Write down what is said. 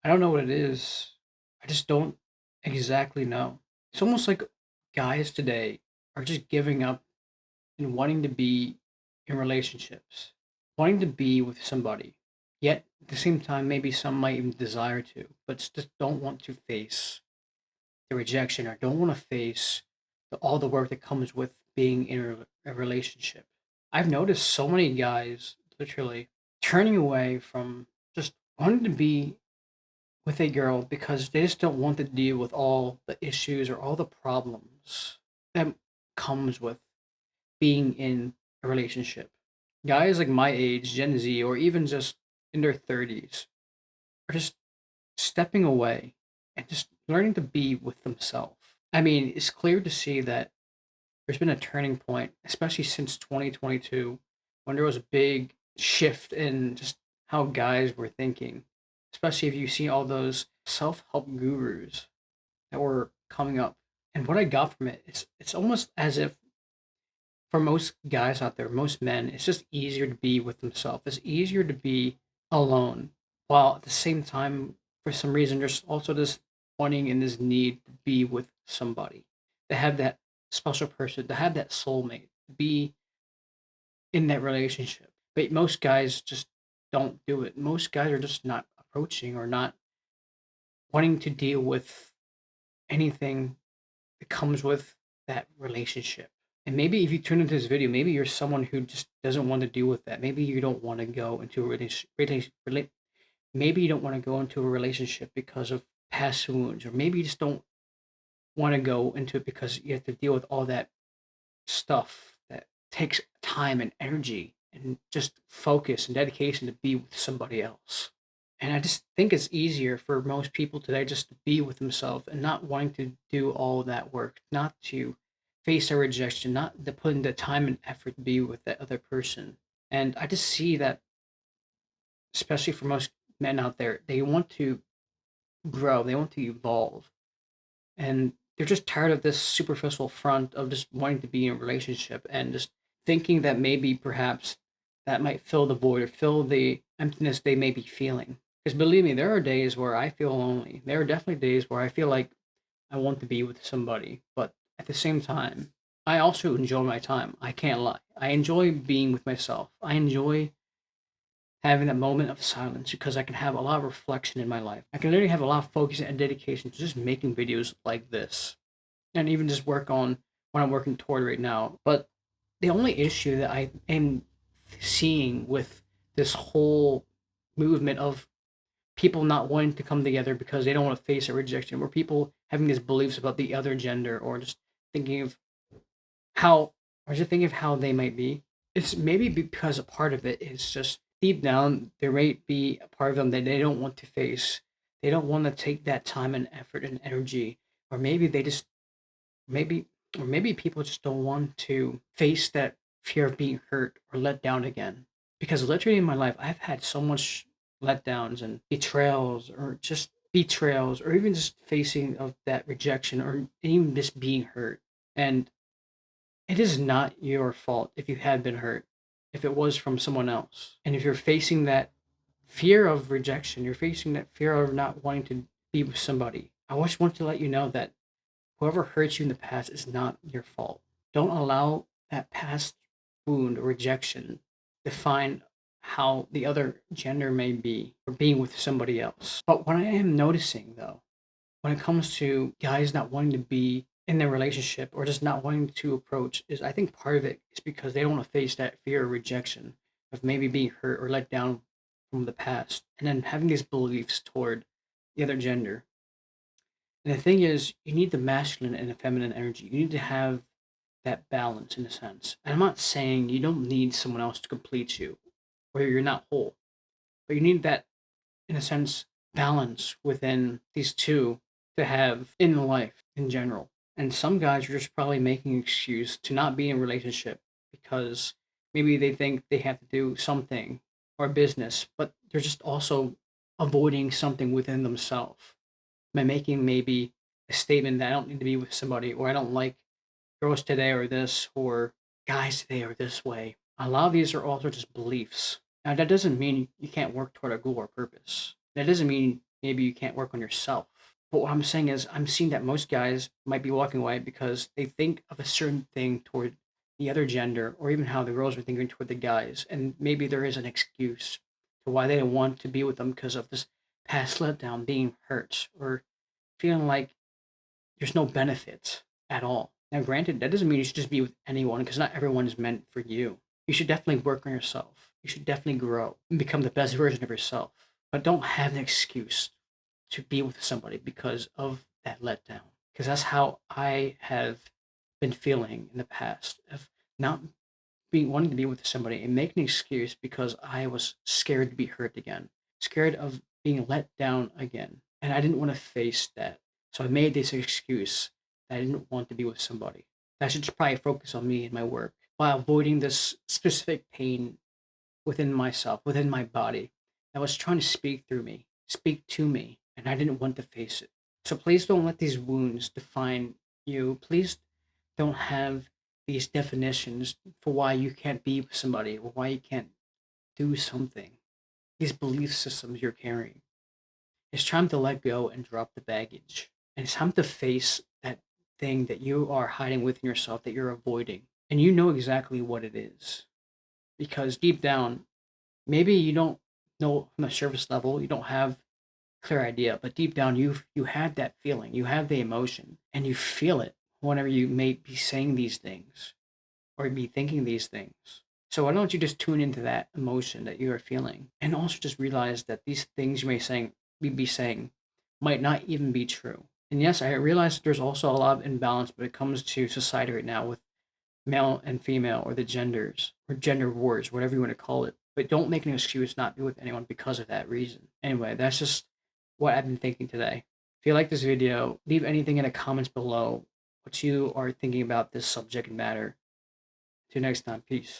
I don't know what it is. I just don't exactly know. It's almost like guys today are just giving up and wanting to be in relationships, wanting to be with somebody. Yet at the same time, maybe some might even desire to, but just don't want to face the rejection or don't want to face all the work that comes with being in a relationship. I've noticed so many guys literally turning away from just wanting to be with a girl because they just don't want to deal with all the issues or all the problems that comes with being in a relationship. Guys like my age, Gen Z, or even just in their 30s are just stepping away and just learning to be with themselves. I mean, it's clear to see that there's been a turning point, especially since 2022, when there was a big shift in just how guys were thinking. Especially if you see all those self help gurus that were coming up. And what I got from it, it's almost as if for most guys out there, most men, it's just easier to be with themselves. It's easier to be alone. While at the same time, for some reason, there's also this wanting and this need to be with somebody, to have that special person, to have that soulmate, to be in that relationship. But most guys just don't do it. Most guys are just not approaching or not wanting to deal with anything that comes with that relationship. And maybe if you tune into this video, maybe you're someone who just doesn't want to deal with that. Maybe you don't want to go into a maybe you don't want to go into a relationship because of past wounds, or maybe you just don't want to go into it because you have to deal with all that stuff that takes time and energy and just focus and dedication to be with somebody else. And I just think it's easier for most people today just to be with themselves and not wanting to do all that work, not to face a rejection, not to put in the time and effort to be with that other person. And I just see that, especially for most men out there, they want to grow, they want to evolve, and they're just tired of this superficial front of just wanting to be in a relationship and just thinking that maybe perhaps that might fill the void or fill the emptiness they may be feeling. Because believe me, there are days where I feel lonely. There are definitely days where I feel like I want to be with somebody, but at the same time, I also enjoy my time. I can't lie. I enjoy being with myself. I enjoy having that moment of silence because I can have a lot of reflection in my life. I can literally have a lot of focus and dedication to just making videos like this and even just work on what I'm working toward right now. But the only issue that I am seeing with this whole movement of people not wanting to come together because they don't want to face a rejection, or people having these beliefs about the other gender, or just thinking of how, or just thinking of how they might be. It's maybe because a part of it is just deep down, there might be a part of them that they don't want to face. They don't want to take that time and effort and energy, or maybe they just maybe or maybe people just don't want to face that fear of being hurt or let down again. Because literally in my life, I've had so much letdowns and betrayals, or even just facing of that rejection, or even just being hurt. And it is not your fault if you had been hurt, if it was from someone else. And if you're facing that fear of rejection, you're facing that fear of not wanting to be with somebody, I just want to let you know that whoever hurt you in the past is not your fault. Don't allow that past wound or rejection define how the other gender may be or being with somebody else. But what I am noticing though, when it comes to guys not wanting to be in their relationship or just not wanting to approach, is I think part of it is because they don't want to face that fear of rejection, of maybe being hurt or let down from the past, and then having these beliefs toward the other gender. And the thing is, you need the masculine and the feminine energy. You need to have that balance in a sense. And I'm not saying you don't need someone else to complete you or you're not whole, but you need that, in a sense, balance within these two to have in life in general. And some guys are just probably making an excuse to not be in a relationship because maybe they think they have to do something or business, but they're just also avoiding something within themselves by making maybe a statement that I don't need to be with somebody, or I don't like girls today or this, or guys today are this way. A lot of these are also just beliefs. Now, that doesn't mean you can't work toward a goal or purpose. That doesn't mean maybe you can't work on yourself. But what I'm saying is, I'm seeing that most guys might be walking away because they think of a certain thing toward the other gender, or even how the girls are thinking toward the guys. And maybe there is an excuse to why they don't want to be with them because of this past letdown, being hurt, or feeling like there's no benefit at all. Now, granted, that doesn't mean you should just be with anyone because not everyone is meant for you. You should definitely work on yourself. You should definitely grow and become the best version of yourself. But don't have an excuse to be with somebody because of that letdown. Because that's how I have been feeling in the past of not being wanting to be with somebody and make an excuse because I was scared to be hurt again, scared of being let down again. And I didn't want to face that. So I made this excuse that I didn't want to be with somebody. I should just probably focus on me and my work while avoiding this specific pain within myself, within my body that was trying to speak through me, speak to me, and I didn't want to face it. So please don't let these wounds define you. Please don't have these definitions for why you can't be with somebody or why you can't do something. These belief systems you're carrying. It's time to let go and drop the baggage. And it's time to face that thing that you are hiding within yourself that you're avoiding. And you know exactly what it is. Because deep down, maybe you don't know from the surface level, you don't have clear idea, but deep down you had that feeling, you have the emotion, and you feel it whenever you may be saying these things or be thinking these things. So why don't you just tune into that emotion that you are feeling, and also just realize that these things you may saying be saying might not even be true. And yes, I realize there's also a lot of imbalance when it comes to society right now with male and female or the genders or gender wars, whatever you want to call it. But don't make an excuse not be with anyone because of that reason. Anyway, that's just what I've been thinking today. If you like this video, leave anything in the comments below what you are thinking about this subject matter. Till next time, peace.